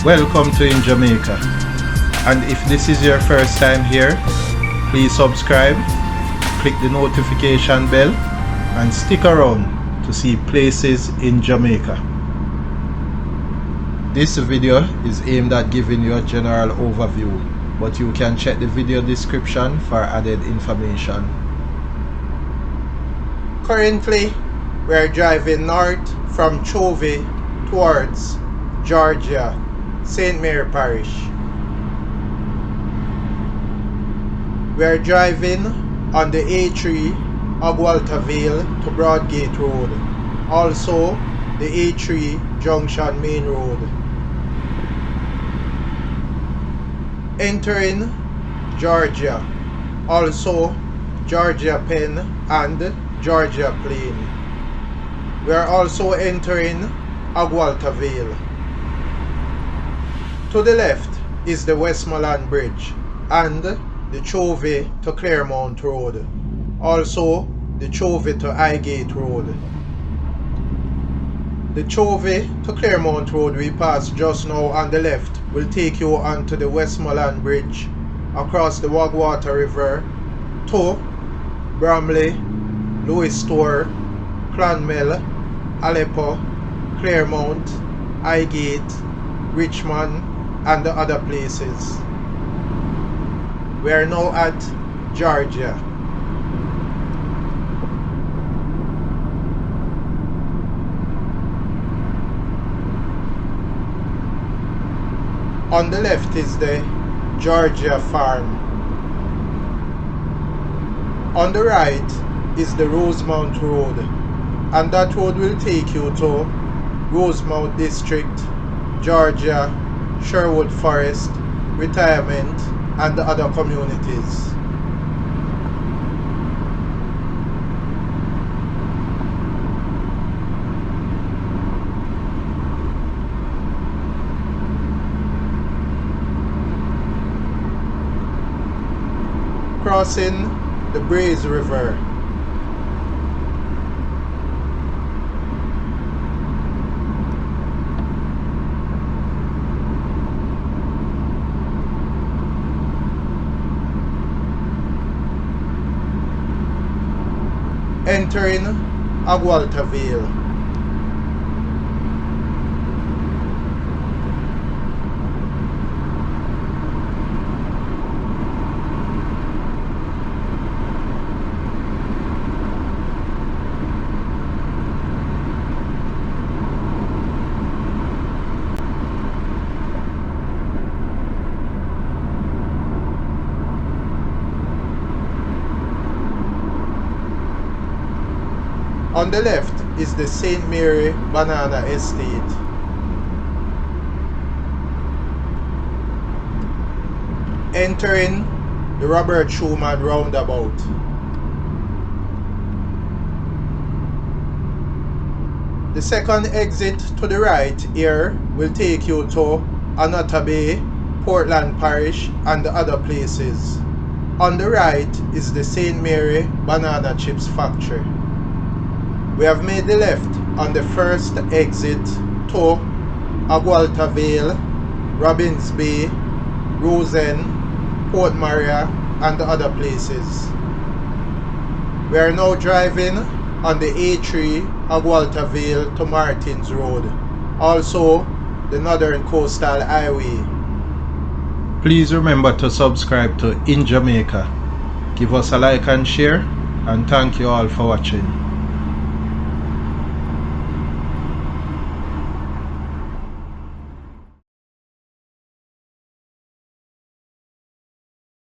Welcome to InJamaica, and if this is your first time here, please subscribe, click the notification bell and stick around to see places in Jamaica. This video is aimed at giving you a general overview, but you can check the video description for added information. Currently, we are driving north from Chovey towards Georgia, St. Mary Parish. We are driving on the A3 Agualta Vale to Broadgate Road, also the A3 Junction Main Road. Entering Georgia, also Georgia Penn and Georgia Plain. We are also entering Agualta Vale. To the left is the Westmoreland Bridge and the Chovey to Clermont Road, also the Chovey to Highgate Road. The Chovey to Clermont Road we passed just now on the left will take you onto the Westmoreland Bridge across the Wag Water River to Bromley, Lewis Store, Clonmel, Aleppo, Clermont, Highgate, Richmond and the other places. We are now at Georgia. On the left is the Georgia farm. On the right is the Rosemount Road, and that road will take you to Rosemount District, Georgia, Sherwood Forest, Retirement and the other communities. Crossing the Brays River. Entering Agualta Vale. On the left is the St. Mary Banana Estate. Entering the Robert Schuman Roundabout. The second exit to the right here will take you to Annotto Bay, Portland Parish and the other places. On the right is the St. Mary Banana Chips Factory. We have made the left on the first exit to Agualta Vale, Robbins Bay, Rosend, Port Maria and the other places. We are now driving on the A3 Agualta Vale to Martins Road, also the Northern Coastal Highway. Please remember to subscribe to InJamaica. Give us a like and share, and thank you all for watching.